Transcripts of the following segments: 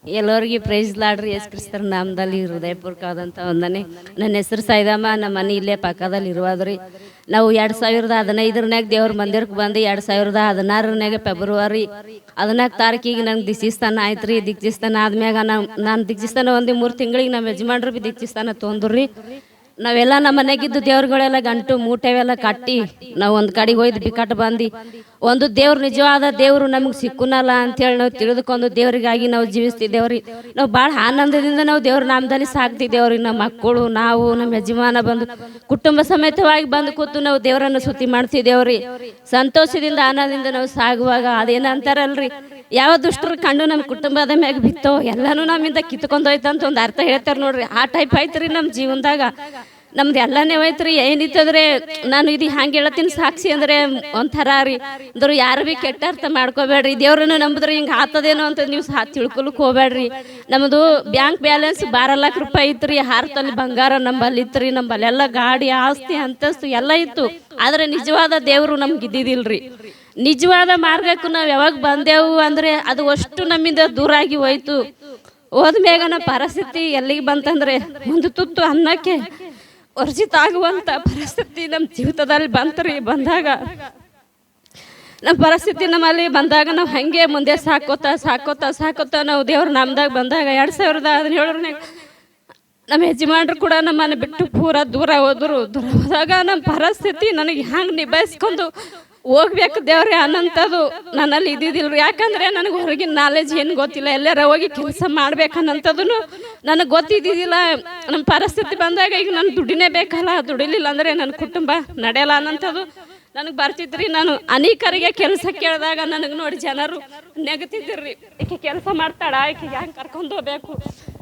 ಎಲ್ಲರಿಗೆ ಪ್ರೈಸ್ ಲಾಡ್ರಿ ಯೇಸು ಕ್ರಿಸ್ತರ ನಾಮದಲ್ಲಿ ಹೃದಯಪೂರ್ವಕವಾದಂಥ ವಂದನೆ. ನನ್ನ ಹೆಸರು ಸೈದಮ್ಮ. ನಮ್ಮ ಮನೆ ಇಲ್ಲೇ ಪಕ್ಕದಲ್ಲಿ ಇರುವಾದ್ರಿ. ನಾವು 2015 ದೇವ್ರ ಮಂದಿರಕ್ಕೆ ಬಂದು 2016 ಫೆಬ್ರವರಿ 14 ನಂಗೆ ದಿಕ್ಷಿಸ್ತಾನ ಆಯ್ತು ರೀ. ದಿಕ್ಷಿಸ್ತಾನ ಆದ್ಮ್ಯಾಗ ನಾನು ದಿಕ್ಷಿಸ್ತಾನ ಒಂದು 3 ತಿಂಗಳಿಗೆ ನಮ್ಮ ಯಜಮಾನ್ರು ಬಿ ದಿಕ್ಷಿಸ್ತಾನ ತೊಂದ್ರಿ. ನಾವೆಲ್ಲ ನಮ್ಮ ಮನೆಗಿದ್ದು ದೇವ್ರುಗಳೆಲ್ಲ ಗಂಟು ಮೂಟೆವೆಲ್ಲ ಕಟ್ಟಿ ನಾವು ಒಂದು ಕಡೆಗೆ ಹೋಯ್ದು ಬಿಕಟ್ ಬಂದು ಒಂದು ದೇವ್ರು ನಿಜವಾದ ದೇವರು ನಮಗೆ ಸಿಕ್ಕುನಲ್ಲ ಅಂತೇಳಿ ನಾವು ತಿಳಿದುಕೊಂಡು ದೇವರಿಗಾಗಿ ನಾವು ಜೀವಿಸ್ತಿದ್ದೇವ್ರಿ. ನಾವು ಭಾಳ ಆನಂದದಿಂದ ನಾವು ದೇವ್ರ ನಾಮದಲ್ಲಿ ಸಾಕ್ತಿದ್ದೇವ್ರಿ. ನಮ್ಮ ಮಕ್ಕಳು ನಾವು ನಮ್ಮ ಯಜಮಾನ ಬಂದು ಕುಟುಂಬ ಸಮೇತವಾಗಿ ಬಂದು ಕೂತು ನಾವು ದೇವರನ್ನು ಸ್ತುತಿ ಮಾಡ್ತಿದ್ದೇವ್ರಿ. ಸಂತೋಷದಿಂದ ಆನಂದದಿಂದ ನಾವು ಸಾಗುವಾಗ ಅದೇನು ಅಂತಾರಲ್ರಿ, ಯಾವ ದುಷ್ಟರು ಕಂಡು ನಮ್ಮ ಕುಟುಂಬದ ಮ್ಯಾಗ ಬಿತ್ತೋ ಎಲ್ಲನೂ ನಮ್ಮಿಂದ ಕಿತ್ಕೊಂಡು ಹೋಯ್ತಂತ ಒಂದು ಅರ್ಥ ಹೇಳ್ತಾರೆ ನೋಡ್ರಿ. ಆ ಟೈಪ್ ಐತ್ರಿ ನಮ್ಮ ಜೀವನದಾಗ. ನಮ್ದು ಎಲ್ಲನೇ ಹೋಯ್ತ್ರಿ. ಏನಿತ್ತಂದ್ರೆ ನಾನು ಇದು ಹಂಗೆ ಹೇಳತ್ತೀನಿ ಸಾಕ್ಷಿ ಅಂದ್ರೆ ಒಂಥರ ರೀ. ಅಂದ್ರೆ ಯಾರು ಭೀ ಕೆಟ್ಟ ಅರ್ಥ ಮಾಡ್ಕೋಬೇಡ್ರಿ. ದೇವ್ರನ್ನು ನಂಬಿದ್ರೆ ಹಿಂಗೆ ಆತದೇನೋ ಅಂತ ನೀವು ತಿಳ್ಕೊಳಕ್ಕೆ ಹೋಗ್ಬೇಡ್ರಿ. ನಮ್ಮದು ಬ್ಯಾಂಕ್ ಬ್ಯಾಲೆನ್ಸ್ 12 ಲಕ್ಷ ರೂಪಾಯಿ ಇತ್ತು ರೀ. ಹಾರತಲ್ಲಿ ಬಂಗಾರ ನಂಬಲ್ಲಿ ಇತ್ತು ರೀ. ನಂಬಲ್ಲೆಲ್ಲ ಗಾಡಿ ಆಸ್ತಿ ಅಂತಸ್ತು ಎಲ್ಲ ಇತ್ತು. ಆದರೆ ನಿಜವಾದ ದೇವರು ನಮ್ಗೆ ಇದ್ದಿದ್ದಿಲ್ರಿ. ನಿಜವಾದ ಮಾರ್ಗಕ್ಕೂ ನಾವು ಯಾವಾಗ ಬಂದೆವು ಅಂದರೆ ಅದು ಅಷ್ಟು ನಮ್ಮಿಂದ ದೂರ ಆಗಿ ಹೋಯ್ತು. ಹೋದ್ಮ್ಯಾಗ ನಮ್ಮ ಪರಿಸ್ಥಿತಿ ಎಲ್ಲಿಗೆ ಬಂತಂದ್ರೆ ಒಂದು ತುತ್ತು ಅನ್ನಕ್ಕೆ ವರ್ಜಿತ ಆಗುವಂಥ ಪರಿಸ್ಥಿತಿ ನಮ್ಮ ಜೀವಿತದಲ್ಲಿ ಬಂತ್ರಿ. ಬಂದಾಗ ನಮ್ಮ ಪರಿಸ್ಥಿತಿ ನಮ್ಮಲ್ಲಿ ಬಂದಾಗ ನಾವು ಹಾಗೆ ಮುಂದೆ ಸಾಕೋತಾ ನಾವು ದೇವ್ರ ನಾಮದಾಗ ಬಂದಾಗ 2017 ನಮ್ಮ ಯಜಮಾನ್ರು ಕೂಡ ನಮ್ಮನ್ನು ಬಿಟ್ಟು ಪೂರ ದೂರ ಹೋದಾಗ ನಮ್ಮ ಪರಿಸ್ಥಿತಿ ನನಗೆ ಹ್ಯಾಂಗೆ ನಿಭಾಯಿಸ್ಕೊಂಡು ಹೋಗ್ಬೇಕು ದೇವ್ರೆ ಅನ್ನೋಂಥದ್ದು ನನ್ನಲ್ಲಿ ಇದ್ದಿದ್ದಿಲ್ರಿ. ಯಾಕಂದರೆ ನನಗೆ ಹೊರಗಿನ ನಾಲೆಜ್ ಏನು ಗೊತ್ತಿಲ್ಲ. ಎಲ್ಲಾರ ಹೋಗಿ ಕೆಲಸ ಮಾಡ್ಬೇಕನ್ನೋಂಥದ್ದು ನನಗೆ ಗೊತ್ತಿದ್ದಿದ್ದಿಲ್ಲ. ನಮ್ಮ ಪರಿಸ್ಥಿತಿ ಬಂದಾಗ ಈಗ ನಾನು ದುಡ್ಡಿನೇ ಬೇಕಲ್ಲ, ದುಡಿಲಿಲ್ಲ ಅಂದರೆ ನನ್ನ ಕುಟುಂಬ ನಡೆಯಲ್ಲ ಅನ್ನೋಂಥದ್ದು ನನಗೆ ಬರ್ತಿದ್ರಿ. ನಾನು ಅನೇಕರಿಗೆ ಕೆಲಸ ಕೇಳಿದಾಗ ನನಗೆ ನೋಡಿ ಜನರು ನೆಗತಿದ್ದಿರ್ರಿ. ಈಕೆ ಕೆಲಸ ಮಾಡ್ತಾಳ, ಈಕೆಗೆ ಹ್ಯಾಂಗೆ ಕರ್ಕೊಂಡು ಹೋಗ್ಬೇಕು,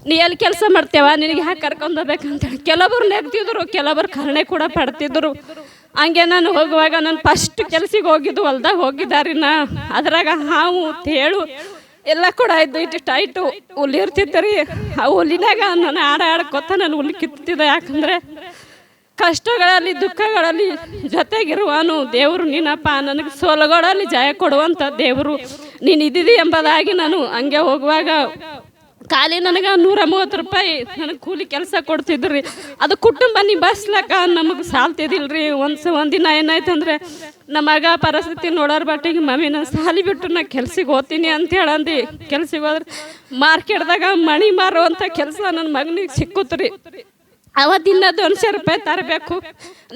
ನೀ ಎಲ್ಲಿ ಕೆಲಸ ಮಾಡ್ತೇವ, ನಿನಗೆ ಹ್ಯಾಂಗೆ ಕರ್ಕೊಂಡು ಹೋಗ್ಬೇಕಂತೇಳಿ ಕೆಲವರು ನೆಗ್ತಿದ್ರು, ಕೆಲವರು ಕರುಣೆ ಕೂಡ ಪಡ್ತಿದ್ರು. ಹಂಗೆ ನಾನು ಹೋಗುವಾಗ ನಾನು ಫಸ್ಟ್ ಕೆಲ್ಸಿಗೆ ಹೋಗಿದ್ದು ಹೊಲ್ದಾಗ ಹೋಗಿದ್ದಾರಿ. ಅದ್ರಾಗ ಹಾವು ತೇಳು ಎಲ್ಲ ಕೂಡ ಇಟ್ಟು ಟೈಟು ಹುಲಿ ಇರ್ತಿತ್ತು. ಆ ಹುಲಿನಾಗ ನಾನು ಆಡ್ಕೊತ ನಾನು ಹುಲಿ ಕಿತ್ತಿದ್ದೆ. ಯಾಕಂದರೆ ಕಷ್ಟಗಳಲ್ಲಿ ದುಃಖಗಳಲ್ಲಿ ಜೊತೆಗಿರುವನು ದೇವರು ನೀನಪ್ಪ, ನನಗೆ ಸೋಲುಗಳಲ್ಲಿ ಜಯ ಕೊಡುವಂಥ ದೇವರು ನೀನು ಇದ್ದಿದ್ದಿ ಎಂಬುದಾಗಿ ನಾನು ಹಂಗೆ ಹೋಗುವಾಗ ಖಾಲಿ ನನಗೆ 130 ರೂಪಾಯಿ ನನಗೆ ಕೂಲಿ ಕೆಲಸ ಕೊಡ್ತಿದ್ರಿ. ಅದು ಕುಟುಂಬ ನಿಭಾಯಿಸ್ಲಕ್ಕ ನಮಗೆ ಸಾಲ್ತಿದ್ದಿಲ್ರಿ. ಒಂದಿನ ಏನಾಯ್ತು ಅಂದರೆ ನಮ್ಮ ಮಗ ಪರಿಸ್ಥಿತಿ ನೋಡೋರ್ ಬಟ್ಟಿಗೆ ಮಮ್ಮಿ ನಾನು ಸಾಲಿ ಬಿಟ್ಟು ನಾ ಕೆಲ್ಸಿಗೆ ಹೋಗ್ತೀನಿ ಅಂತ ಹೇಳಂದು ಕೆಲ್ಸಿಗೆ ಹೋದ್ರೆ ಮಾರ್ಕೆಟ್ದಾಗ ಮಣಿ ಮಾರುವಂಥ ಕೆಲಸ ನನ್ನ ಮಗನಿಗೆ ಸಿಕ್ಕುತ್ರಿ. ಅವತ್ತಿನ 200 ರೂಪಾಯಿ ತರಬೇಕು.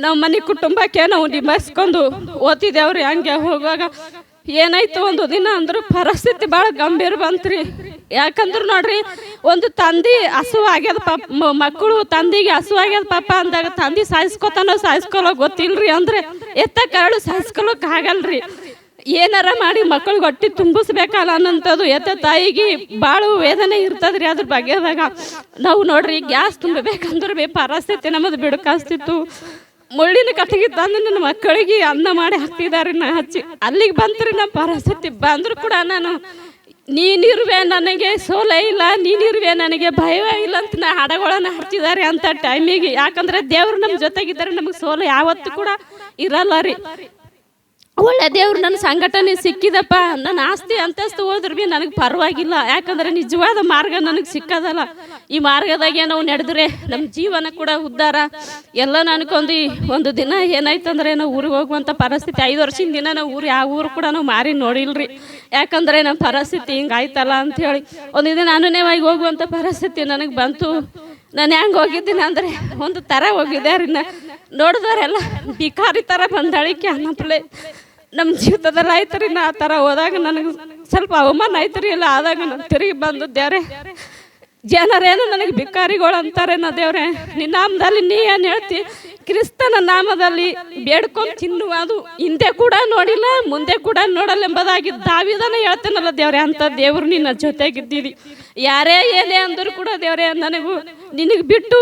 ನಾವು ಮನೆ ಕುಟುಂಬಕ್ಕೆ ನಾವು ನಿಭಾಯಿಸ್ಕೊಂಡು ಓದ್ತಿದ್ದೇವ್ರಿ. ಹಂಗೆ ಹೋಗುವಾಗ ಏನಾಯ್ತು ಒಂದು ದಿನ ಅಂದ್ರೆ ಪರಿಸ್ಥಿತಿ ಭಾಳ ಗಂಭೀರ ಬಂತ್ರಿ. ಯಾಕಂದ್ರೆ ನೋಡ್ರಿ, ಒಂದು ತಂದೆ ಹಸು ಆಗ್ಯದ ಮಕ್ಕಳು ತಂದೆಗೆ ಹಸು ಆಗ್ಯದ ಪಾಪ ಅಂದಾಗ ತಂದೆ ಸಾಯಿಸ್ಕೊಳೋ ಗೊತ್ತಿಲ್ರಿ. ಅಂದ್ರೆ ಎತ್ತ ಕರಳು ಸಾಯಿಸ್ಕೊಳಕ್ ಆಗಲ್ರಿ. ಏನಾರ ಮಾಡಿ ಮಕ್ಕಳಿಗೆ ಹೊಟ್ಟೆ ತುಂಬಿಸ್ಬೇಕಲ್ಲ ಅನ್ನೋಂಥದ್ದು ಎತ್ತ ತಾಯಿಗೆ ಭಾಳ ವೇದನೆ ಇರ್ತದ್ರಿ. ಅದ್ರ ಬಗ್ಗೆದಾಗ ನಾವು ನೋಡ್ರಿ ಗ್ಯಾಸ್ ತುಂಬಬೇಕಂದ್ರೆ ಬಿ ಪರಿಸ್ಥಿತಿ ನಮ್ಮದು ಬಿಡುಕಾಸ್ತಿತ್ತು. ಮುಳ್ಳಿನ ಕಟ್ಟಿಗೆ ತಂದು ನನ್ನ ಮಕ್ಕಳಿಗೆ ಅನ್ನ ಮಾಡಿ ಹಾಕ್ತಿದ್ದಾರೆ. ಹಚ್ಚಿ ಅಲ್ಲಿಗೆ ಬಂತ್ರಿ ನಮ್ಮ ಪರಿಸ್ಥಿತಿ. ಬಂದರೂ ಕೂಡ ನಾನು ನೀನಿರುವೆ ನನಗೆ ಸೋಲೇ ಇಲ್ಲ, ನೀನಿರುವೆ ನನಗೆ ಭಯವೇ ಇಲ್ಲ ಅಂತ ನಾ ಹಾಡಗಳನ್ನು ಹಾಡ್ತಿದ್ದಾರೆ ಅಂಥ ಟೈಮಿಗೆ. ಯಾಕಂದರೆ ದೇವರು ನಮ್ಮ ಜೊತೆಗಿದ್ದಾರೆ, ನಮಗೆ ಸೋಲು ಯಾವತ್ತೂ ಕೂಡ ಇರಲ್ಲ ರೀ. ಒಳ್ಳೆ ದೇವ್ರು ನನ್ನ ಸಂಘಟನೆ ಸಿಕ್ಕಿದಪ್ಪ. ನನ್ನ ಆಸ್ತಿ ಅಂತಸ್ತು ಹೋದ್ರೆ ಭೀ ನನಗೆ ಪರವಾಗಿಲ್ಲ. ಯಾಕಂದರೆ ನಿಜವಾದ ಮಾರ್ಗ ನನಗೆ ಸಿಕ್ಕದಲ್ಲ. ಈ ಮಾರ್ಗದಾಗೆ ನಾವು ನಡೆದ್ರೆ ನಮ್ಮ ಜೀವನ ಕೂಡ ಉದ್ಧಾರ ಎಲ್ಲ ಅನ್ಕೊಂಡು. ಒಂದು ದಿನ ಏನಾಯ್ತಂದ್ರೆ ನಾವು ಊರಿಗೆ ಹೋಗುವಂಥ ಪರಿಸ್ಥಿತಿ. 5 ವರ್ಷದ ದಿನ ನಾವು ಯಾವ ಊರು ಕೂಡ ನಾವು ಮಾರಿ ನೋಡಿಲ್ರಿ. ಯಾಕಂದರೆ ನಮ್ಮ ಪರಿಸ್ಥಿತಿ ಹಿಂಗೆ ಆಯ್ತಲ್ಲ ಅಂಥೇಳಿ ಒಂದು ದಿನ ಅನುನಯವಾಗಿ ಹೋಗುವಂಥ ಪರಿಸ್ಥಿತಿ ನನಗೆ ಬಂತು. ನಾನು ಹೆಂಗೆ ಹೋಗಿದ್ದೀನಿ ಅಂದರೆ ಒಂದು ಥರ ಹೋಗಿದ್ದೆ ರೀ. ನೋಡಿದವರೆಲ್ಲ ಬಿಕಾರಿ ಥರ ಬಂದಾಳಿಕೆ ಅನ್ನಪ್ಲೆ ನಮ್ಮ ಜೀವಿತದಲ್ಲಿ ಆಯ್ತು ರೀ. ಆ ಥರ ಹೋದಾಗ ನನಗೆ ಸ್ವಲ್ಪ ಅವಮಾನ ಆಯ್ತು ರೀ. ಎಲ್ಲ ಆದಾಗ ನಾನು ತಿರುಗಿ ಬಂದು ದೇವ್ರೆ, ಜನರೇನು ನನಗೆ ಬಿಕಾರಿಗಳು ಅಂತಾರೆ. ದೇವ್ರೆ ನಿನ್ನ ನಾಮದಲ್ಲಿ ನೀ ಏನು ಹೇಳ್ತಿ, ಕ್ರಿಸ್ತನ ನಾಮದಲ್ಲಿ ಬೇಡ್ಕೊಂಡು ತಿನ್ನುವುದು ಹಿಂದೆ ಕೂಡ ನೋಡಿಲ್ಲ ಮುಂದೆ ಕೂಡ ನೋಡಲ್ಲ ಎಂಬುದಾಗಿ ದಾವಿದನ ಹೇಳ್ತೇನಲ್ಲ ದೇವ್ರೆ. ಅಂತ ದೇವ್ರು ನಿನ್ನ ಜೊತೆಗಿದ್ದೀರಿ. ಯಾರೇ ಏನೇ ಅಂದರೂ ಕೂಡ ದೇವ್ರೆ ನಿನಗೆ ಬಿಟ್ಟು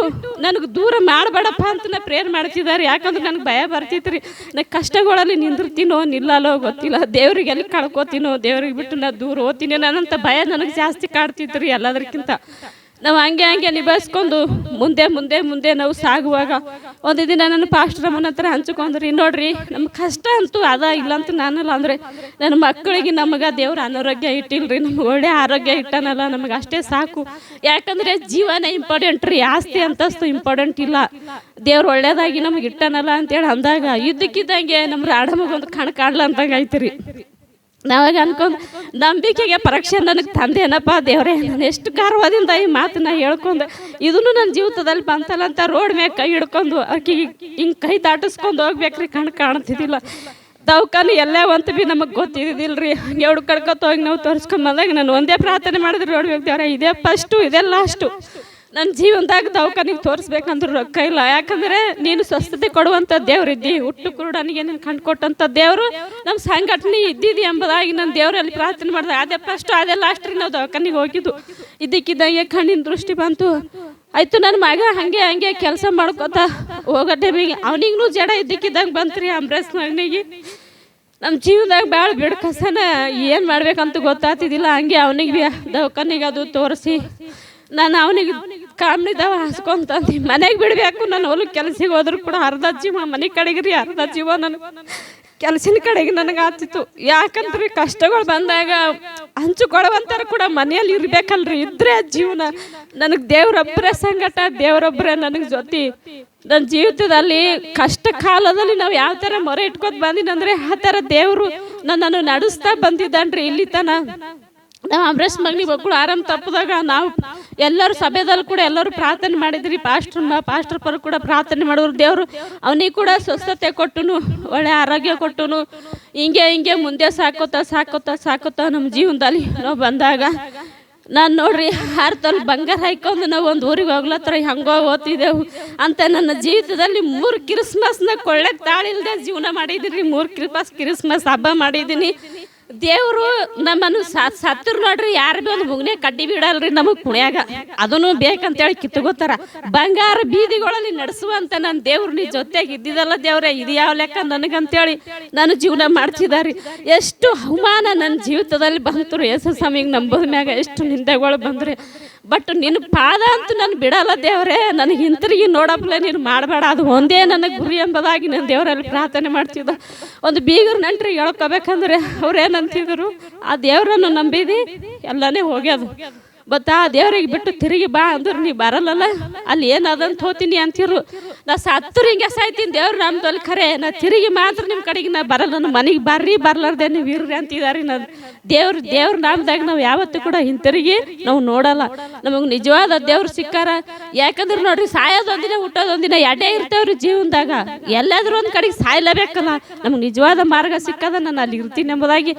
ನನಗೆ ದೂರ ಮಾಡಬೇಡಪ್ಪ ಅಂತ ನಾ ಪ್ರೇರ್ ಮಾಡ್ತಿದ್ದಾರೆ. ಯಾಕಂದ್ರೆ ನನಗೆ ಭಯ ಬರ್ತಿತ್ತು ರೀ. ನಾ ಕಷ್ಟಗಳಲ್ಲಿ ನಿಂದಿರ್ತೀನೋ ನಿಲ್ಲಲ್ಲೋ ಗೊತ್ತಿಲ್ಲ, ದೇವ್ರಿಗೆ ಎಲ್ಲಿ ಕಳ್ಕೊತೀನೋ, ದೇವ್ರಿಗೆ ಬಿಟ್ಟು ನಾ ದೂರ ಹೋಗ್ತೀನಿ ಅನ್ನೋಂಥ ಭಯ ನನಗೆ ಜಾಸ್ತಿ ಕಾಡ್ತಿತ್ತು ರೀ ಎಲ್ಲದಕ್ಕಿಂತ. ನಾವು ಹಂಗೆ ನಿಭಾಯಿಸ್ಕೊಂಡು ಮುಂದೆ ಮುಂದೆ ಮುಂದೆ ನಾವು ಸಾಗುವಾಗ ಒಂದು ದಿನ ನನ್ನ ಪಾಸ್ಟ್ರಮ್ಮನ ಹತ್ರ ಹಂಚ್ಕೊಂಡ್ರಿ, ನೋಡ್ರಿ ನಮ್ಮ ಕಷ್ಟ ಅಂತೂ ಅದ ಇಲ್ಲ ಅಂತ ನಾನಲ್ಲ, ಅಂದರೆ ನನ್ನ ಮಕ್ಕಳಿಗೆ ನಮಗೆ ದೇವ್ರ ಅನಾರೋಗ್ಯ ಇಟ್ಟಿಲ್ರಿ, ನಮ್ಗೆ ಒಳ್ಳೆ ಆರೋಗ್ಯ ಇಟ್ಟನಲ್ಲ, ನಮಗೆ ಅಷ್ಟೇ ಸಾಕು. ಯಾಕಂದರೆ ಜೀವನ ಇಂಪಾರ್ಟೆಂಟ್ ರೀ, ಆಸ್ತಿ ಅಂತಸ್ತು ಇಂಪಾರ್ಟೆಂಟ್ ಇಲ್ಲ. ದೇವ್ರು ಒಳ್ಳೇದಾಗಿ ನಮ್ಗೆ ಇಟ್ಟನಲ್ಲ ಅಂತೇಳಿ ಅಂದಾಗ ಇದ್ದಕ್ಕಿದ್ದಂಗೆ ನಮ್ಮ ರಾಡಮಗೊಂದು ಕಾಣಲ್ಲ ಅಂತಂಗೆ ಆಯ್ತು ರೀ. ನಾವಾಗ ಅನ್ಕೊಂಡು ನಂಬಿಕೆಗೆ ಪರೀಕ್ಷೆ ನನಗೆ ತಂದೇನಪ್ಪ ದೇವ್ರೆ, ನಾನು ಎಷ್ಟು ಗರ್ವದಿಂದ ಈ ಮಾತನ್ನ ಹೇಳ್ಕೊಂಡು ಇದನ್ನು ನನ್ನ ಜೀವಿತದಲ್ಲಿ ಬಂತಲ್ಲ ಅಂತ ರೋಡ್ ಮ್ಯಾಗ ಕೈ ಹಿಡ್ಕೊಂಡು ಆಕಿ ಹಿಂಗೆ ಕೈ ದಾಟಿಸ್ಕೊಂಡು ಹೋಗ್ಬೇಕ್ರಿ. ಕಾಣ್ತಿದ್ದಿಲ್ಲ, ದವಾಖಾನೆ ಎಲ್ಲೇ ಒಂದು ಭೀ ನಮಗೆ ಗೊತ್ತಿದ್ದಿಲ್ಲ ರೀ. ಹಂಗೆ ಹುಡ್ಕಡ್ಕೊತ ಹೋಗಿ ನಾವು ತೋರಿಸ್ಕೊಂಡು ಬಂದಾಗ ನಾನು ಒಂದೇ ಪ್ರಾರ್ಥನೆ ಮಾಡಿದ್ರೆ ನೋಡ್ಬೇಕು ದೇವ್ರೆ, ಇದೇ ಫಸ್ಟು ಇದೇ ಲಾಸ್ಟು. ನನ್ನ ಜೀವನದಾಗ ದವಾಖಾನಿಗೆ ತೋರಿಸ್ಬೇಕಂದ್ರೂ ರೊಕ್ಕ ಇಲ್ಲ. ಯಾಕಂದರೆ ನೀನು ಸ್ವಸ್ಥತೆ ಕೊಡುವಂಥ ದೇವ್ರಿದ್ದಿ, ಹುಟ್ಟು ಕುರುಡನಿಗೆ ನೀನು ಕಂಡು ಕೊಟ್ಟಂಥ ದೇವರು ನಮ್ಮ ಸಂಘಟನೆ ಇದ್ದಿದ್ದು ಎಂಬುದಾಗಿ ನನ್ನ ದೇವರಲ್ಲಿ ಪ್ರಾರ್ಥನೆ ಮಾಡಿದೆ. ಅದೇ ಫಸ್ಟು ಅದೇ ಲಾಸ್ಟ್ ರೀ. ನಾವು ದವಾಖಾನಿಗೆ ಹೋಗಿದ್ದು ಇದ್ದಕ್ಕಿದ್ದಂಗೆ ಕಣ್ಣಿನ ದೃಷ್ಟಿ ಬಂತು. ಆಯಿತು, ನನ್ನ ಮಗ ಹಂಗೆ ಕೆಲಸ ಮಾಡ್ಕೊತ ಹೋಗೋ ಟೈಮಿಗೆ ಅವನಿಗೂ ಜಡ ಇದ್ದಕ್ಕಿದ್ದಂಗೆ ಬಂತು ರೀ. ಅಂಬ್ರೇಸ್ ಮಗನಿಗೆ ನಮ್ಮ ಜೀವನದಾಗ ಭಾಳ ಬಿಡ್ಕಸನ ಏನು ಮಾಡ್ಬೇಕಂತ ಗೊತ್ತಾಗ್ತಿದ್ದಿಲ್ಲ. ಹಂಗೆ ಅವನಿಗೆ ಭೀ ದವಾಖಾನಿಗೆ ಅದು ತೋರಿಸಿ ನಾನು ಅವನಿಗೆ ಕಾಮ್ನಿದಾವ ಹಾಸ್ಕೊಂತಂದು ಮನೆಗೆ ಬಿಡಬೇಕು. ನಾನು ಹೊಲಕ್ಕೆ ಕೆಲಸಕ್ಕೆ ಹೋದ್ರು ಕೂಡ ಅರ್ಧ ಜೀವ ಮನೆ ಕಡೆಗೆ ರೀ, ಅರ್ಧ ಜೀವ ನನಗೆ ಕೆಲಸಿನ ಕಡೆಗೆ ನನಗೆ ಆಗ್ತಿತ್ತು. ಯಾಕಂದ್ರೆ ಕಷ್ಟಗಳು ಬಂದಾಗ ಹಂಚಿಕೊಳ್ಳುವಂಥವ್ರು ಕೂಡ ಮನೆಯಲ್ಲಿ ಇರ್ಬೇಕಲ್ರಿ, ಇದ್ರೆ ಜೀವನ. ನನಗೆ ದೇವರೊಬ್ಬರೇ ಸಂಗಟ, ದೇವರೊಬ್ಬರೇ ನನಗೆ ಜೊತೆ. ನನ್ನ ಜೀವಿತದಲ್ಲಿ ಕಷ್ಟ ಕಾಲದಲ್ಲಿ ನಾವು ಯಾವ ಥರ ಮೊರೆ ಇಟ್ಕೊತ ಬಂದಿನಂದರೆ ಆ ಥರ ದೇವರು ನನ್ನನ್ನು ನಡೆಸ್ತಾ ಬಂದಿದ್ದಾನ್ರಿ ಇಲ್ಲಿ ತನ. ನಾವು ಅಂಬ್ರೇಶ್ ಮಗನಿಗೆ ಮಕ್ಕಳು ಆರಾಮ್ ತಪ್ಪಿದಾಗ ನಾವು ಎಲ್ಲರೂ ಸಭೆದಲ್ಲಿ ಕೂಡ ಎಲ್ಲರೂ ಪ್ರಾರ್ಥನೆ ಮಾಡಿದ್ರಿ. ಪಾಸ್ಟರ್ ಪರ ಕೂಡ ಪ್ರಾರ್ಥನೆ ಮಾಡೋರು. ದೇವರು ಅವನಿಗೆ ಕೂಡ ಸ್ವಸ್ಥತೆ ಕೊಟ್ಟನು, ಒಳ್ಳೆ ಆರೋಗ್ಯ ಕೊಟ್ಟನು. ಹಿಂಗೆ ಮುಂದೆ ಸಾಕೋತಾ ನಮ್ಮ ಜೀವನದಲ್ಲಿ ನಾವು ಬಂದಾಗ ನಾನು ನೋಡ್ರಿ 6 ತೊಲೆ ಬಂಗಾರ ಹಾಕೊಂಡು ನಾವು ಒಂದು ಊರಿಗೆ ಹೋಗ್ಲತ್ರ ಹಂಗೋ ಓದ್ತಿದ್ದೆವು ಅಂತ. ನನ್ನ ಜೀವಿತದಲ್ಲಿ 3 ಕ್ರಿಸ್ಮಸ್ನ ಕೊಳ್ಳೆ ತಾಳಿಲ್ದೆ ಜೀವನ ಮಾಡಿದ್ದೀನಿ. 3 ಕ್ರಿಸ್ಮಸ್ ಹಬ್ಬ ಮಾಡಿದ್ದೀನಿ. ದೇವರು ನಮ್ಮನ್ನು ಸತ್ತರು ನೋಡ್ರಿ, ಯಾರು ಭೀ ಒಂದು ಮುಗ್ನೆ ಕಡ್ಡಿ ಬಿಡಲ್ರಿ ನಮಗೆ ಕುಣ್ಯಾಗ. ಅದನ್ನು ಬೇಕಂತೇಳಿ ಕಿತ್ತುಗೋತಾರ. ಬಂಗಾರ ಬೀದಿಗಳಲ್ಲಿ ನಡೆಸುವಂತ ನನ್ನ ದೇವ್ರು ನೀ ಜೊತೆಗೆ ಇದ್ದಿದ್ದಲ್ಲ ದೇವ್ರೆ, ಇದು ಯಾವ ಲೆಕ್ಕ ನನಗಂತೇಳಿ ನಾನು ಜೀವನ ಮಾಡ್ತಿದ್ದಾರೆ. ಎಷ್ಟು ಅವಮಾನ ನನ್ನ ಜೀವಿತದಲ್ಲಿ ಬಂತು ಯೇಸು ಸ್ವಾಮಿಗೆ ನಂಬೋದ ಮ್ಯಾಗ ಎಷ್ಟು ನಿಂದೆಗಳು ಬಂದ್ರೆ. ಬಟ್ ನಿನ್ನ ಪಾದ ಅಂತೂ ನಾನು ಬಿಡಲ್ಲ ದೇವ್ರೆ, ನನಗೆ ಹಿಂತಿರುಗಿ ನೋಡಪ್ಲೆ ನೀನು ಮಾಡಬೇಡ, ಅದು ಒಂದೇ ನನಗೆ ಗುರಿ ಎಂಬುದಾಗಿ ನಾನು ದೇವರಲ್ಲಿ ಪ್ರಾರ್ಥನೆ ಮಾಡ್ತಿದ್ದ. ಒಂದು ಬೀಗರು ನಂಟ್ರಿಗೆ ಹೇಳ್ಕೊಬೇಕಂದ್ರೆ ಅವ್ರೇನಂತಿದ್ರು, ಆ ದೇವರನ್ನು ನಂಬಿದಿ ಎಲ್ಲನೇ ಹೋಗ್ಯದು. ಆ ದೇವ್ರಿಗೆ ಬಿಟ್ಟು ತಿರುಗಿ ಬಾ ಅಂದ್ರೆ ನೀ ಬರಲ್ಲಲ್ಲ, ಅಲ್ಲಿ ಏನದಂತ ಹೋಗ್ತೀನಿ ಅಂತಿರು. ನಾ ಸತ್ತರು ಹಿಂಗೆ ಸಾಯ್ತೀನಿ, ದೇವ್ರು ನಮ್ದಲ್ಲಿ ಖರೆ, ನಾ ತಿರುಗಿ ಮಾತ್ರ ನಿಮ್ಮ ಕಡೆಗೆ ನಾ ಬರಲ್ಲ, ನನ್ನ ಮನೆಗೆ ಬರ್ಲಾರ್ದೆ ನೀವು ಇರ್ರಿ ಅಂತಿದ್ದಾರೆ. ನಾನು ದೇವ್ರ ನಾಮದಾಗ ನಾವು ಯಾವತ್ತೂ ಕೂಡ ಹಿಂತಿರುಗಿ ನಾವು ನೋಡಲ್ಲ. ನಮಗೆ ನಿಜವಾದ ದೇವ್ರು ಸಿಕ್ಕಾರ. ಯಾಕಂದ್ರೆ ನೋಡ್ರಿ, ಸಾಯೋದೊಂದಿನ ಹುಟ್ಟೋದೊಂದಿನ ಎಡೆ ಇರ್ತೇವ್ರಿ ಜೀವನದಾಗ. ಎಲ್ಲಾದ್ರೂ ಒಂದು ಕಡೆಗೆ ಸಾಯ್ಲೇಬೇಕಲ್ಲ. ನಮ್ಗೆ ನಿಜವಾದ ಮಾರ್ಗ ಸಿಕ್ಕದ ನಾನು ಅಲ್ಲಿ ಇರ್ತೀನಿ ಎಂಬುದಾಗಿ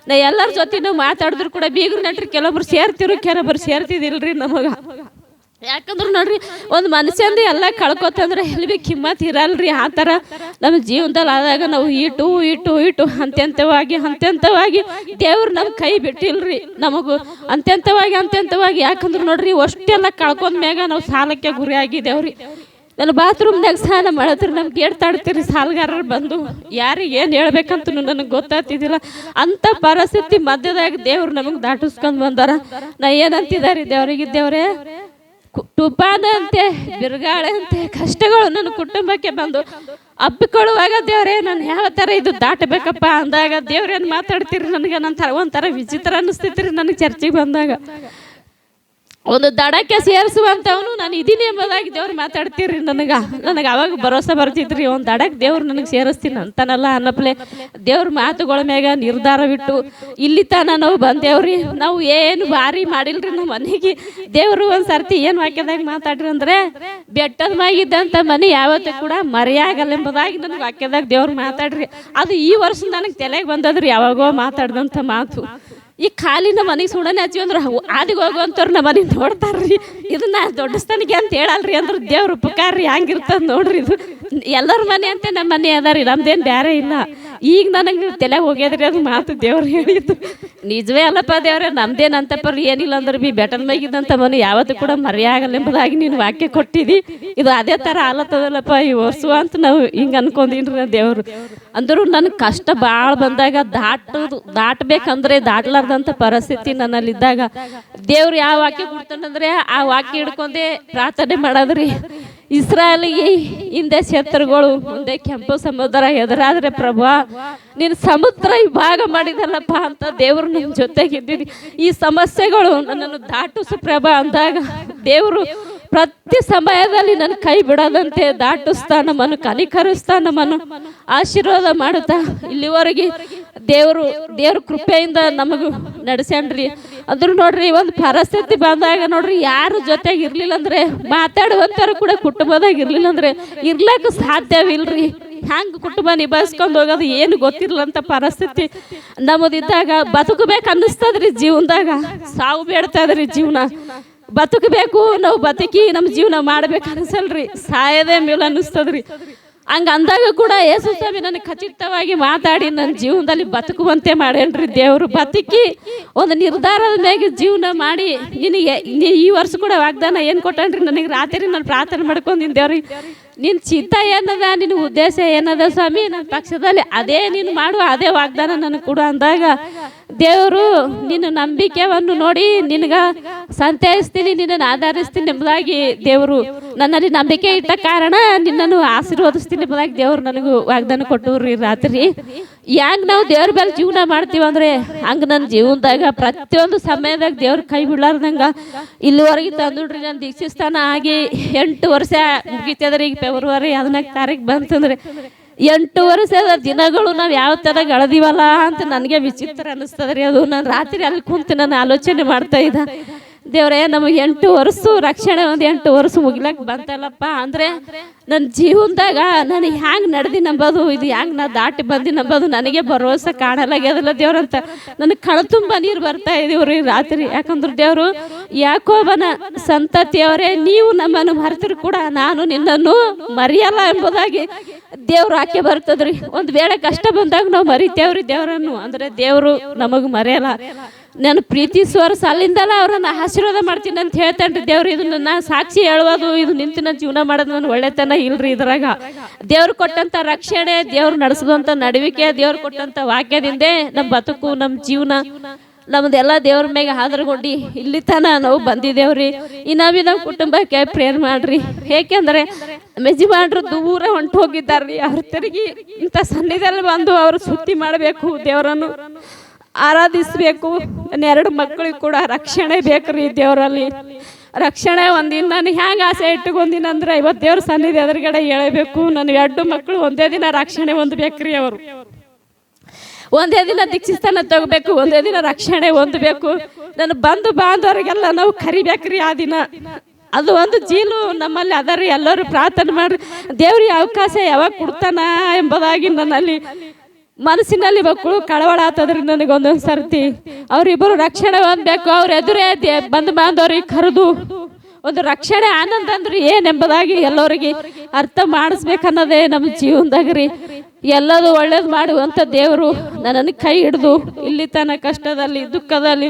ನಾ ಎಲ್ಲರ ಜೊತೆ ನಾವು ಮಾತಾಡಿದ್ರು ಕೂಡ ಬೀಗರು ನಟ್ರಿ ಕೆಲವೊಬ್ರು ಸೇರ್ತಿರು, ಕೆಲವೊಬ್ರು ಸೇರ್ತಿದಿಲ್ರಿ ನಮಗ. ಯಾಕಂದ್ರೆ ನೋಡ್ರಿ, ಒಂದು ಮನುಷ್ಯಂದು ಎಲ್ಲ ಕಳ್ಕೊತಂದ್ರೆ ಎಲ್ಲಿ ಭೀ ಕಿಮ್ಮತ್ ಇರಲ್ರಿ. ಆ ಥರ ನಮ್ಮ ಜೀವನದಲ್ಲಿ ಆದಾಗ ನಾವು ಇಟ್ಟು ಅಂತ್ಯಂತವಾಗಿ ದೇವ್ರು ನಮ್ಮ ಕೈ ಬಿಟ್ಟಿಲ್ರಿ ನಮಗೂ. ಅಂತ್ಯಂತವಾಗಿ ಯಾಕಂದ್ರೆ ನೋಡ್ರಿ, ಅಷ್ಟೆಲ್ಲ ಕಳ್ಕೊಂಡ ಮ್ಯಾಗ ನಾವು ಸಾಲಕ್ಕೆ ಗುರಿ ಆಗಿದ್ದೇವ್ರಿ. ನಾನು ಬಾತ್ರೂಮ್ನಾಗ ಸ್ನಾನ ಮಾಡಿದ್ರೆ ನಮ್ಗೆ ಗೇಟ್ ತಾಡ್ತೀರಿ ಸಾಲಗಾರರು ಬಂದು, ಯಾರಿಗೆ ಏನು ಹೇಳ್ಬೇಕಂತ ನನಗೆ ಗೊತ್ತಾಗ್ತಿದ್ದಿಲ್ಲ. ಅಂಥ ಪರಿಸ್ಥಿತಿ ಮಧ್ಯದಾಗ ದೇವ್ರು ನಮಗೆ ದಾಟಿಸ್ಕೊಂಡು ಬಂದಾರ. ನಾ ಏನಂತಿದ್ದಾರೆ ದೇವರಿಗೆ, ದೇವ್ರೆ ತುಫಾನ ಅಂತೆ, ಬಿರುಗಾಳೆ ಅಂತೆ ಕಷ್ಟಗಳು ನನ್ನ ಕುಟುಂಬಕ್ಕೆ ಬಂದು ಹಬ್ಬಿಕೊಳ್ಳುವಾಗ ದೇವ್ರೆ ನಾನು ಯಾವ ಥರ ಇದು ದಾಟಬೇಕಪ್ಪ ಅಂದಾಗ ದೇವ್ರೇನು ಮಾತಾಡ್ತೀರಿ ನನಗೆ ಒಂಥರ ವಿಚಿತ್ರ ಅನ್ನಿಸ್ತೈತ್ರಿ. ನನಗೆ ಚರ್ಚೆಗೆ ಬಂದಾಗ ಒಂದು ದಡಕ್ಕೆ ಸೇರಿಸುವಂಥವನು ನಾನು ಇದೀನಿ ಎಂಬುದಾಗಿ ದೇವ್ರು ಮಾತಾಡ್ತೀರಿ. ನನಗೆ ಅವಾಗ ಭರೋಸೆ ಬರ್ತಿದ್ರಿ, ಒಂದು ದಡಕ್ಕೆ ದೇವ್ರು ನನಗೆ ಸೇರಿಸ್ತೀನಿ ಅಂತಾನಲ್ಲ ಅನ್ನಪ್ಲೆ ದೇವ್ರ ಮಾತುಗಳ ಮ್ಯಾಗ ನಿರ್ಧಾರವಿಟ್ಟು ಇಲ್ಲಿ ತನ ನಾವು ಬಂದೇವ್ರಿ. ನಾವು ಏನು ಭಾರಿ ಮಾಡಿಲ್ರಿ ನಮ್ಮ ಮನೆಗೆ. ದೇವರು ಒಂದು ಸರ್ತಿ ಏನು ವಾಕ್ಯದಾಗ ಮಾತಾಡ್ರಿ ಅಂದರೆ, ಬೆಟ್ಟದ ಮ್ಯಾಗಿದ್ದಂಥ ಮನೆ ಯಾವತ್ತೂ ಕೂಡ ಮರೆಯಾಗಲ್ಲ ಎಂಬುದಾಗಿ ನನಗೆ ವಾಕ್ಯದಾಗ ದೇವ್ರು ಮಾತಾಡ್ರಿ. ಅದು ಈ ವರ್ಷ ನನಗೆ ತಲೆಗೆ ಬಂದದ್ರಿ, ಯಾವಾಗೋ ಮಾತಾಡ್ದಂಥ ಮಾತು. ಈ ಕಾಲಿನ ಮನೆಗೆ ಸುಡನೆ ಹಚ್ಚಿ ಅಂದ್ರೆ ಆದಿಗೆ ಹೋಗುವಂಥವ್ರು ನಮ್ಮ ಮನೆಗೆ ನೋಡ್ತಾರ್ರಿ. ಇದನ್ನ ದೊಡ್ಡ ಸ್ಥಾನಿಗೆ ಅಂತ ಹೇಳಲ್ರಿ ಅಂದ್ರೆ ದೇವ್ರ ಉಪಕಾರ ರೀ, ಹಂಗಿರ್ತದೆ ನೋಡ್ರಿ. ಇದು ಎಲ್ಲರ ಮನೆ ಅಂತ ನಮ್ಮ ಮನೆ ಅದ ರೀ, ನಮ್ದೇನು ಬೇರೆ ಇಲ್ಲ. ಈಗ ನನಗೆ ತಲೆ ಹೋಗ್ಯದ್ರಿ ಅದು ಮಾತು ದೇವ್ರು ಹೇಳಿದ್ದು. ನಿಜವೇ ಅಲ್ಲಪ್ಪ ದೇವ್ರೆ, ನಮ್ದೇನಂತಪ್ಪ ಏನಿಲ್ಲ ಅಂದ್ರೆ ಬಿ ಬೆಟನ್ ಮೈಗಿದ್ದಂಥ ಮನೆ ಯಾವತ್ತೂ ಕೂಡ ಮರೆಯಾಗಲ್ಲ ಎಂಬುದಾಗಿ ನೀನು ವಾಕ್ಯ ಕೊಟ್ಟಿದ್ದಿ. ಇದು ಅದೇ ಥರ ಆಲತ್ತದಲ್ಲಪ್ಪ ಈ ವರ್ಷ ಅಂತ ನಾವು ಹಿಂಗೆ ಅನ್ಕೊಂಡೀನಿ ದೇವರು. ಅಂದರೂ ನನಗೆ ಕಷ್ಟ ಭಾಳ ಬಂದಾಗ ದಾಟಬೇಕಂದ್ರೆ ದಾಟ್ಲಾರ್ದಂಥ ಪರಿಸ್ಥಿತಿ ನನ್ನಲ್ಲಿದ್ದಾಗ ದೇವ್ರು ಯಾವ ವಾಕ್ಯ ಕೊಡ್ತಾನಂದ್ರೆ ಆ ವಾಕ್ಯ ಹಿಡ್ಕೊಂಡೆ ಪ್ರಾರ್ಥನೆ ಮಾಡೋದ್ರಿ. ಇಸ್ರಾಯೇಲಿಗೆ ಹಿಂದೆ ಶತ್ರುಗಳು, ಮುಂದೆ ಕೆಂಪು ಸಮುದ್ರ ಎದುರಾದ್ರೆ ಪ್ರಭಾ ನೀನು ಸಮುದ್ರ ವಿಭಾಗ ಮಾಡಿದಲ್ಲಪ್ಪ ಅಂತ ದೇವರು ನಿಮ್ಮ ಜೊತೆಗಿದ್ದೀನಿ. ಈ ಸಮಸ್ಯೆಗಳು ನನ್ನನ್ನು ದಾಟಿಸು ಪ್ರಭಾ ಅಂದಾಗ ದೇವರು ಪ್ರತಿ ಸಮಯದಲ್ಲಿ ನನ್ನ ಕೈ ಬಿಡದಂತೆ ದಾಟಿಸ್ತಾ ನಮ್ಮನ್ನು ಕನಿಕರಿಸ್ತಾ ನಮ್ಮನ್ನು ಆಶೀರ್ವಾದ ಮಾಡುತ್ತಾ ಇಲ್ಲಿವರೆಗೆ ದೇವ್ರ ಕೃಪೆಯಿಂದ ನಮಗೂ ನಡೆಸ್ಯಾನ್ರಿ. ಅದ್ರ ನೋಡ್ರಿ ಒಂದು ಪರಿಸ್ಥಿತಿ ಬಂದಾಗ ನೋಡ್ರಿ ಯಾರು ಜೊತೆಗೆ ಇರ್ಲಿಲ್ಲ ಅಂದ್ರೆ ಮಾತಾಡುವಂತಾರು ಕೂಡ ಕುಟುಂಬದಾಗ ಇರ್ಲಿಲ್ಲ ಅಂದ್ರೆ ಇರ್ಲಕ್ಕ ಸಾಧ್ಯವಿಲ್ರಿ. ಹ್ಯಾಂಗ ಕುಟುಂಬ ನಿಭಾಯಿಸ್ಕೊಂಡು ಹೋಗೋದು ಏನು ಗೊತ್ತಿರ್ಲಂತ ಪರಿಸ್ಥಿತಿ ನಮ್ಮದಿದ್ದಾಗ ಬದುಕಬೇಕು ಅನ್ನಿಸ್ತದ್ರಿ. ಜೀವನದಾಗ ಸಾವು ಬೇಡ್ತಾ ಇದ್ರಿ. ಜೀವನ ಬದುಕಬೇಕು, ನಾವು ಬದುಕಿ ನಮ್ಮ ಜೀವನ ಮಾಡ್ಬೇಕು ಅನ್ಸಲ್ರಿ, ಸಾಯದೇ ಮೇಲೆ ಅನ್ನಿಸ್ತದ್ರಿ. ಹಂಗ ಅಂದಾಗ ಕೂಡ ಯೇಸು ಸ್ವಾಮಿ ನನಗೆ ಖಚಿತವಾಗಿ ಮಾತಾಡಿ ನನ್ನ ಜೀವನದಲ್ಲಿ ಬದುಕುವಂತೆ ಮಾಡೇನ್ರಿ ದೇವರು. ಬದುಕಿ ಒಂದು ನಿರ್ಧಾರದ ಮ್ಯಾಗೆ ಜೀವನ ಮಾಡಿ ನಿನಗೆ ಈ ವರ್ಷ ಕೂಡ ವಾಗ್ದಾನ ಏನು ಕೊಟ್ಟನ್ರಿ ನನಗೆ. ರಾತ್ರಿ ನಾನು ಪ್ರಾರ್ಥನೆ ಮಾಡ್ಕೊಂಡಿದ್ದೆ ದೇವ್ರಿಗೆ, ನಿನ್ನ ಚಿತ್ತ ಏನದ, ನಿನ್ನ ಉದ್ದೇಶ ಏನದ ಸ್ವಾಮಿ, ನನ್ನ ಪಕ್ಷದಲ್ಲಿ ಅದೇ ನೀನು ಮಾಡುವ ಅದೇ ವಾಗ್ದಾನ ನನಗೆ ಕೊಡು ಅಂದಾಗ ದೇವರು ನಿನ್ನ ನಂಬಿಕೆಯನ್ನು ನೋಡಿ ನಿನಗೆ ಸಂತೈಸ್ತೀನಿ, ನಿನ್ನನ್ನು ಆಧರಿಸ್ತೀನಿ ಎಂಬುದಾಗಿ ದೇವರು ನನ್ನಲ್ಲಿ ನಂಬಿಕೆ ಇಟ್ಟ ಕಾರಣ ನಿನ್ನನ್ನು ಆಶೀರ್ವದಿಸ್ತೀನಿ ಎಂಬುದಾಗಿ ದೇವರು ನನಗೂ ವಾಗ್ದಾನ ಕೊಟ್ಟವ್ರಿ. ರಾತ್ರಿ ಹೆಂಗೆ ನಾವು ದೇವ್ರ ಮೇಲೆ ಜೀವನ ಮಾಡ್ತೀವಿ ಅಂದ್ರೆ ಹಂಗೆ ನನ್ನ ಜೀವನದಾಗ ಪ್ರತಿಯೊಂದು ಸಮಯದಾಗ ದೇವ್ರ ಕೈ ಬಿಡಲಾರ್ದಂಗ ಇಲ್ಲಿವರೆಗೆ ತಂದುಡ್ರಿ. ನಾನು ದೀಕ್ಷಾಸ್ಥಾನ ಆಗಿ 8 ವರ್ಷ ಮುಗಿತದ್ರಿ. ಈಗ ಫೆಬ್ರವರಿ 14 ತಾರೀಕು ಬಂತಂದ್ರೆ 8 ವರ್ಷದ ದಿನಗಳು ನಾವು ಯಾವ ಥರ ಗಳದೀವಲ್ಲ ಅಂತ ನನಗೆ ವಿಚಿತ್ರ ಅನ್ನಿಸ್ತದ್ರಿ. ಅದು ನಾನು ರಾತ್ರಿ ಅಲ್ಲಿ ಕುಂತು ನಾನು ಆಲೋಚನೆ ಮಾಡ್ತಾ ಇದ್ದ, ದೇವ್ರೇ ನಮಗೆ 8 ವರ್ಷ ರಕ್ಷಣೆ, ಒಂದು 8 ವರ್ಷ ಮುಗಿಲಕ್ಕೆ ಬಂತಲ್ಲಪ್ಪ ಅಂದರೆ ನನ್ನ ಜೀವನದಾಗ ನಾನು ಹ್ಯಾಂಗೆ ನಡೆದಿ ನಂಬೋದು, ಇದು ಹ್ಯಾಂಗೆ ನಾ ದಾಟಿ ಬಂದು ನಂಬೋದು ನನಗೆ ಭರವಸೆ ಕಾಣಲಾಗ್ಯದಲ್ಲ ದೇವ್ರಂತ ನನಗೆ ಕಣ್ತುಂಬ ನೀರು ಬರ್ತಾ ಇದೀವ್ರಿ ರಾತ್ರಿ. ಯಾಕಂದ್ರೆ ದೇವರು ಯಾಕೋಬನ ಸಂತತಿಯವರೇ ನೀವು ನಮ್ಮನ್ನು ಮರೆತರು ಕೂಡ ನಾನು ನಿನ್ನನ್ನು ಮರೆಯಲ್ಲ ಎಂಬುದಾಗಿ ದೇವ್ರು ಆಕೆ ಬರ್ತದ್ರಿ. ಒಂದು ವೇಳೆ ಕಷ್ಟ ಬಂದಾಗ ನಾವು ಮರಿತೇವ್ರಿ ದೇವರನ್ನು, ಅಂದರೆ ದೇವರು ನಮಗೆ ಮರೆಯಲ್ಲ. ನಾನು ಪ್ರೀತಿಸುವರು ಸಾಲಿಂದಲ್ಲ ಅವ್ರನ್ನ ಆಶೀರ್ವಾದ ಮಾಡ್ತೀನಿ ಅಂತ ಹೇಳ್ತೇನೆ ದೇವ್ರು. ಇದನ್ನ ನಾನು ಸಾಕ್ಷಿ ಹೇಳುವುದು, ಇದು ನಿಂತು ನಾನು ಜೀವನ ಮಾಡೋದು ನನ್ನ ಒಳ್ಳೆತನ ಇಲ್ರಿ. ಇದ್ರಾಗ ದೇವ್ರು ಕೊಟ್ಟಂಥ ರಕ್ಷಣೆ, ದೇವ್ರು ನಡೆಸಿದಂಥ ನಡವಿಕೆ, ದೇವ್ರು ಕೊಟ್ಟಂಥ ವಾಕ್ಯದಿಂದೇ ನಮ್ಮ ಬದುಕು, ನಮ್ಮ ಜೀವನ, ನಮ್ದೆಲ್ಲ ದೇವ್ರ ಮ್ಯಾಗೆ ಆಧಾರಗೊಂಡು ಇಲ್ಲಿ ತನ ನಾವು ಬಂದಿದ್ದೇವ್ರಿ. ನಾವು ನಮ್ಮ ಕುಟುಂಬಕ್ಕೆ ಪ್ರೇರ್ ಮಾಡ್ರಿ. ಏಕೆಂದರೆ ಯಜಮಾನರು ದೂರ ಹೊಂಟು ಹೋಗಿದ್ದಾರ್ರಿ. ಅವ್ರ ತಿರುಗಿ ಇಂಥ ಸನ್ನಿಧಿಯಲ್ಲಿ ಬಂದು ಅವರು ಸುತ್ತಿ ಮಾಡಬೇಕು, ದೇವರನ್ನು ಆರಾಧಿಸ್ಬೇಕು. ನನ್ನ 2 ಮಕ್ಕಳಿಗೆ ಕೂಡ ರಕ್ಷಣೆ ಬೇಕ್ರಿ. ದೇವರಲ್ಲಿ ರಕ್ಷಣೆ ಒಂದಿನ ನಾನು ಹ್ಯಾಂಗೆ ಆಸೆ ಇಟ್ಟುಕೊಂದಿನಂದ್ರೆ ಇವತ್ತು ದೇವ್ರ ಸನ್ನಿಧಿ ಎದುರುಗಡೆ ಹೇಳಬೇಕು. ನನ್ನ 2 ಮಕ್ಕಳು ಒಂದೇ ದಿನ ರಕ್ಷಣೆ ಹೊಂದಬೇಕ್ರಿ. ಅವರು ಒಂದೇ ದಿನ ದೀಕ್ಷಾಸ್ಥಾನ ತಗೋಬೇಕು, ಒಂದೇ ದಿನ ರಕ್ಷಣೆ ಹೊಂದಬೇಕು. ನನ್ನ ಬಂಧು ಬಾಂಧವರಿಗೆಲ್ಲ ನಾವು ಕರಿಬೇಕ್ರಿ ಆ ದಿನ. ಅದು ಒಂದು ಜೀಲು ನಮ್ಮಲ್ಲಿ ಅದರಿ. ಎಲ್ಲರೂ ಪ್ರಾರ್ಥನೆ ಮಾಡ್ರಿ, ದೇವ್ರಿಗೆ ಅವಕಾಶ ಯಾವಾಗ ಕೊಡ್ತಾನ ಎಂಬುದಾಗಿ ನನ್ನಲ್ಲಿ ಮನಸ್ಸಿನಲ್ಲಿ ಮಕ್ಕಳು ಕಳವಳ ಆತದ್ರಿ. ನನಗೊಂದೊಂದು ಸರ್ತಿ ಅವರಿಬ್ಬರು ರಕ್ಷಣೆ ಹೊಂದಬೇಕು, ಅವ್ರ ಎದುರೇ ಬಂದು ಬಾಂಧವ್ರಿಗೆ ಕರೆದು ಒಂದು ರಕ್ಷಣೆ ಆನಂದ ಅಂದ್ರೆ ಏನೆಂಬುದಾಗಿ ಎಲ್ಲರಿಗೆ ಅರ್ಥ ಮಾಡಿಸ್ಬೇಕನ್ನೋದೇ ನಮ್ಮ ಜೀವನದಾಗ ರೀ. ಎಲ್ಲದೂ ಒಳ್ಳೇದು ಮಾಡುವಂಥ ದೇವರು ನನ್ನನ್ನು ಕೈ ಹಿಡಿದು ಇಲ್ಲಿ ತನ್ನ ಕಷ್ಟದಲ್ಲಿ, ದುಃಖದಲ್ಲಿ,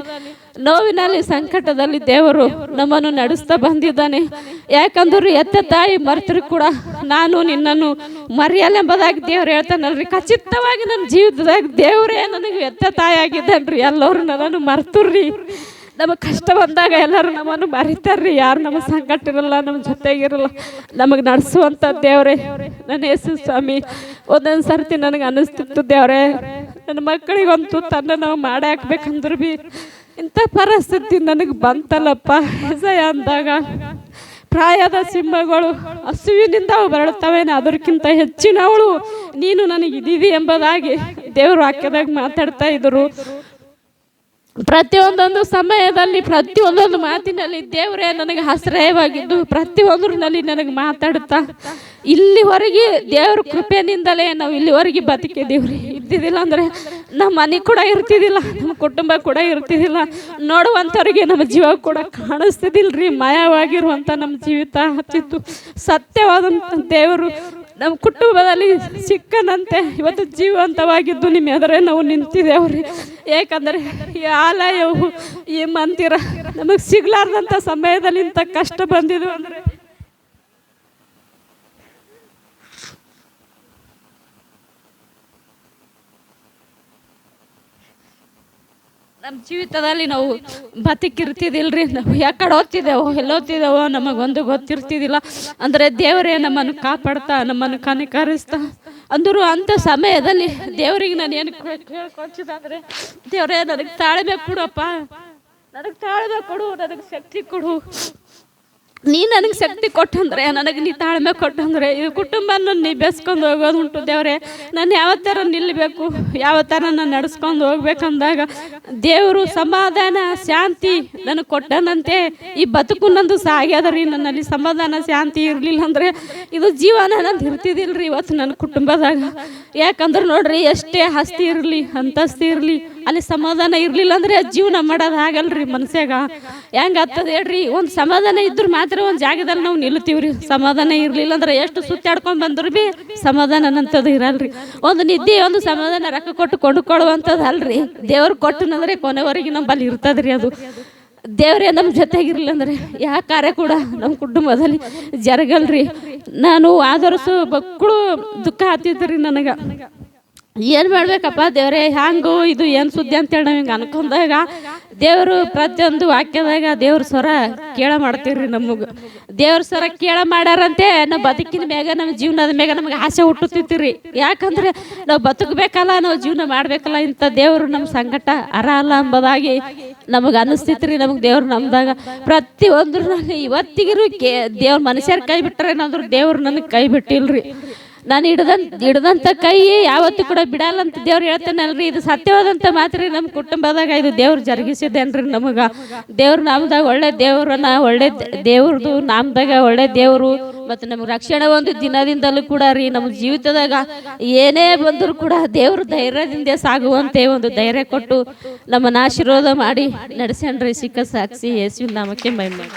ನೋವಿನಲ್ಲಿ, ಸಂಕಟದಲ್ಲಿ ದೇವರು ನಮ್ಮನ್ನು ನಡೆಸ್ತಾ ಬಂದಿದ್ದಾನೆ. ಯಾಕಂದ್ರೆ ಎತ್ತ ತಾಯಿ ಮರ್ತರು ಕೂಡ ನಾನು ನಿನ್ನನ್ನು ಮರೆಯಲೆಂಬುದಾಗಿ ದೇವ್ರು ಹೇಳ್ತಾನಲ್ರಿ. ಖಚಿತವಾಗಿ ನನ್ನ ಜೀವಿತದಾಗ ದೇವರೇ ನನಗೆ ಎತ್ತ ತಾಯಿ ಆಗಿದ್ದಾನ್ರಿ. ಎಲ್ಲರೂ ನನ್ನನ್ನು ಮರ್ತುರ್ರಿ. ನಮಗೆ ಕಷ್ಟ ಬಂದಾಗ ಎಲ್ಲರೂ ನಮ್ಮನ್ನು ಮರಿತಾರ್ರಿ. ಯಾರು ನಮ್ಮ ಸಂಕಟ ಇರಲ್ಲ, ನಮ್ಮ ಜೊತೆಗಿರಲ್ಲ, ನಮಗೆ ನಡೆಸುವಂಥ ದೇವರೇ ನನ್ನ ಯೇಸು ಸ್ವಾಮಿ. ಒಂದೊಂದು ಸರ್ತಿ ನನಗೆ ಅನ್ನಿಸ್ತಿತ್ತು, ದೇವರೇ ನನ್ನ ಮಕ್ಕಳಿಗಂತೂ ತನ್ನ ನಾವು ಮಾಡಿ ಹಾಕ್ಬೇಕಂದ್ರೆ ಭೀ ಇಂಥ ಪರಿಸ್ಥಿತಿ ನನಗೆ ಬಂತಲ್ಲಪ್ಪ ಹೆಸಯ ಅಂದಾಗ. ಪ್ರಾಯದ ಸಿಂಹಗಳು ಹಸುವಿನಿಂದ ಬರಳುತ್ತವೇನೆ, ಅದಕ್ಕಿಂತ ಹೆಚ್ಚಿನವಳು ನೀನು ನನಗಿದ್ದೀವಿ ಎಂಬುದಾಗಿ ದೇವರು ವಾಕ್ಯದಾಗ ಮಾತಾಡ್ತಾ ಇದ್ರು. ಪ್ರತಿಯೊಂದೊಂದು ಸಮಯದಲ್ಲಿ, ಪ್ರತಿಯೊಂದೊಂದು ಮಾತಿನಲ್ಲಿ ದೇವರೇ ನನಗೆ ಆಶ್ರಯವಾಗಿದ್ದು ಪ್ರತಿಯೊಂದರಲ್ಲಿ ನನಗೆ ಮಾತಾಡುತ್ತಾ ಇಲ್ಲಿವರೆಗೆ ದೇವ್ರ ಕೃಪೆಯಿಂದಲೇ ನಾವು ಇಲ್ಲಿವರೆಗೆ ಬದುಕಿದ್ದೀವ್ರಿ. ಇದ್ದಿದ್ದಿಲ್ಲ ಅಂದರೆ ನಮ್ಮ ಮನೆ ಕೂಡ ಇರ್ತಿದ್ದಿಲ್ಲ, ನಮ್ಮ ಕುಟುಂಬ ಕೂಡ ಇರ್ತಿದ್ದಿಲ್ಲ, ನೋಡುವಂಥವ್ರಿಗೆ ನಮ್ಮ ಜೀವ ಕೂಡ ಕಾಣಿಸ್ತಿದ್ದಿಲ್ರಿ. ಮಾಯವಾಗಿರುವಂಥ ನಮ್ಮ ಜೀವಿತ ಹತ್ತಿತ್ತು. ಸತ್ಯವಾದಂಥ ದೇವರು ನಮ್ಮ ಕುಟುಂಬದಲ್ಲಿ ಸಿಕ್ಕನಂತೆ ಇವತ್ತು ಜೀವಂತವಾಗಿದ್ದು ನಿಮ್ಮ ಎದುರೇ ನಾವು ನಿಂತಿದ್ದೇವ್ರಿ. ಏಕೆಂದರೆ ಈ ಆಲಯವು ಈ ಮಂದಿರ ನಮಗೆ ಸಿಗ್ಲಾರ್ದಂಥ ಸಮಯದಲ್ಲಿ ಇಂಥ ಕಷ್ಟ ಬಂದಿದ್ದು ಅಂದರೆ ನಮ್ಮ ಜೀವಿತದಲ್ಲಿ ನಾವು ಬದುಕಿರ್ತಿದ್ದಿಲ್ರಿ. ನಾವು ಯಾಕಡೆ ಓದ್ತಿದ್ದೇವೋ ಎಲ್ಲೋಗ್ತಿದ್ದೇವೋ ನಮಗೊಂದು ಗೊತ್ತಿರ್ತಿದ್ದಿಲ್ಲ. ಅಂದರೆ ದೇವರೇ ನಮ್ಮನ್ನು ಕಾಪಾಡ್ತಾ ನಮ್ಮನ್ನು ಕನಿಕರಿಸ್ತಾ ಅಂದರು. ಅಂಥ ಸಮಯದಲ್ಲಿ ದೇವರಿಗೆ ನಾನು ಏನು ಕೇಳ್ಕೊಳ್ತಿದ್ದಂದರೆ, ದೇವರೇ ನನಗೆ ತಾಳ್ಮೆ ಕೊಡಪ್ಪ, ನನಗೆ ತಾಳ್ಮೆ ಕೊಡು, ನನಗೆ ಶಕ್ತಿ ಕೊಡು. ನೀ ನನಗೆ ಶಕ್ತಿ ಕೊಟ್ಟಂದ್ರೆ, ನನಗೆ ನೀ ತಾಳ್ಮೆ ಕೊಟ್ಟಂದ್ರೆ ಈ ಕುಟುಂಬನ ನೀ ಬೆಸ್ಕೊಂಡು ಹೋಗೋದುಂಟು ದೇವರೇ. ನಾನು ಯಾವ ಥರ ನಿಲ್ಲಬೇಕು, ಯಾವ ಥರ ನಾನು ನಡೆಸ್ಕೊಂಡು ಹೋಗ್ಬೇಕಂದಾಗ ದೇವರು ಸಮಾಧಾನ ಶಾಂತಿ ನನಗೆ ಕೊಟ್ಟನಂತೆ ಈ ಬದುಕು ನಂದು ಸಾಗ್ಯದ ರೀ. ನನ್ನಲ್ಲಿ ಸಮಾಧಾನ ಶಾಂತಿ ಇರಲಿಲ್ಲ ಅಂದರೆ ಇದು ಜೀವನ ನಂದು ಇರ್ತಿದ್ದಿಲ್ಲ ಇವತ್ತು ನನ್ನ ಕುಟುಂಬದಾಗ. ಯಾಕಂದ್ರೆ ನೋಡ್ರಿ, ಎಷ್ಟೇ ಆಸ್ತಿ ಇರಲಿ ಅಂತಸ್ತಿ ಇರಲಿ, ಅಲ್ಲಿ ಸಮಾಧಾನ ಇರಲಿಲ್ಲ ಅಂದರೆ ಜೀವನ ಮಾಡೋದು ಆಗಲ್ರಿ ಮನುಷ್ಯಾಗ. ಹೆಂಗೆ ಆಗ್ತದೆ ಹೇಳ್ರಿ? ಒಂದು ಸಮಾಧಾನ ಇದ್ರೆ ಮಾತ್ರ ಒಂದು ಜಾಗದಲ್ಲಿ ನಾವು ನಿಲ್ತೀವ್ರಿ. ಸಮಾಧಾನ ಇರಲಿಲ್ಲ ಅಂದ್ರೆ ಎಷ್ಟು ಸುತ್ತಾಡ್ಕೊಂಡು ಬಂದ್ರು ಭೀ ಸಮಾಧಾನ ಅಂತದ್ದು ಇರಲ್ರಿ. ಒಂದು ನಿದ್ದೆ ಒಂದು ಸಮಾಧಾನ ರೊಕ್ಕ ಕೊಟ್ಟು ಕೊಂಡುಕೊಳ್ಳುವಂಥದ್ದು ಅಲ್ರಿ. ದೇವ್ರು ಕೊಟ್ಟನಂದ್ರೆ ಕೊನೆವರೆಗೆ ನಮ್ಮಲ್ಲಿ ಇರ್ತದ್ರಿ. ಅದು ದೇವರೇ ನಮ್ಮ ಜೊತೆಗಿರ್ಲಿಲ್ಲ ಅಂದರೆ ಯಾವ ಕಾರ್ಯ ಕೂಡ ನಮ್ಮ ಕುಟುಂಬದಲ್ಲಿ ಜರಗಲ್ರಿ. ನಾನು ಆದರ್ಸು ಮಕ್ಕಳು ದುಃಖ ಆಗ್ತಿದ್ರಿ ನನಗೆ. ಏನು ಮಾಡ್ಬೇಕಪ್ಪ ದೇವರೇ, ಹ್ಯಾಂಗು ಇದು ಏನು ಸುದ್ದಿ ಅಂತೇಳಿ ನಾವು ಹಿಂಗೆ ಅನ್ಕೊಂಡಾಗ ದೇವರು ಪ್ರತಿಯೊಂದು ವಾಕ್ಯದಾಗ ದೇವ್ರ ಸ್ವರ ಕೇಳ ಮಾಡ್ತೀವ್ರಿ. ನಮಗೆ ದೇವ್ರ ಸ್ವರ ಕೇಳ ಮಾಡ್ಯಾರಂತೆ ನಾವು ಬದುಕಿನ ಮ್ಯಾಗ ನಮ್ಮ ಜೀವನದ ಮ್ಯಾಗ ನಮಗೆ ಆಸೆ ಹುಟ್ಟುತ್ತಿರ್ತೀರಿ. ಯಾಕಂದ್ರೆ ನಾವು ಬದುಕಬೇಕಲ್ಲ, ನಾವು ಜೀವನ ಮಾಡ್ಬೇಕಲ್ಲ, ಇಂಥ ದೇವರು ನಮ್ಮ ಸಂಕಟ ಅರ ಅಲ್ಲ ಎಂಬುದಾಗಿ ನಮಗೆ ಅನ್ನಿಸ್ತಿತ್ರಿ. ನಮಗೆ ದೇವ್ರು ನಮ್ದಾಗ ಪ್ರತಿಯೊಂದ್ರಲ್ಲಿ ಇವತ್ತಿಗೂ ದೇವ್ರ ಮನುಷ್ಯರ ಕೈ ಬಿಟ್ಟರೆ ಏನಾದ್ರು ದೇವ್ರು ನನಗೆ ಕೈ ಬಿಟ್ಟಿಲ್ರಿ. ನಾನು ಹಿಡ್ದಂಥ ಕೈ ಯಾವತ್ತೂ ಕೂಡ ಬಿಡಲ್ಲ ಅಂತ ದೇವ್ರು ಹೇಳ್ತಾನಲ್ರಿ. ಇದು ಸತ್ಯವಾದಂಥ ಮಾತ್ರ ನಮ್ಮ ಕುಟುಂಬದಾಗ ಇದು ದೇವ್ರು ಜರುಗಿಸಿದ್ದೇನ್ರಿ. ನಮಗೆ ದೇವ್ರ ನಾಮದಾಗ ಒಳ್ಳೆ ದೇವ್ರನ್ನ, ಒಳ್ಳೆ ದೇವ್ರದು ನಾಮದಾಗ ಒಳ್ಳೆ ದೇವರು ಮತ್ತು ನಮ್ಗೆ ರಕ್ಷಣೆ ಒಂದು ದಿನದಿಂದಲೂ ಕೂಡ ರೀ. ನಮ್ಮ ಜೀವಿತದಾಗ ಏನೇ ಬಂದರೂ ಕೂಡ ದೇವ್ರ ಧೈರ್ಯದಿಂದ ಸಾಗುವಂತೆ ಒಂದು ಧೈರ್ಯ ಕೊಟ್ಟು ನಮ್ಮನ್ನು ಆಶೀರ್ವಾದ ಮಾಡಿ ನಡೆಸ್ಯಾನ್ರಿ. ಸಿಕ್ಕ ಸಾಕ್ಷಿ ಯೇಸುವಿನ ನಾಮಕ್ಕೆ ಮಹಿಮೆ.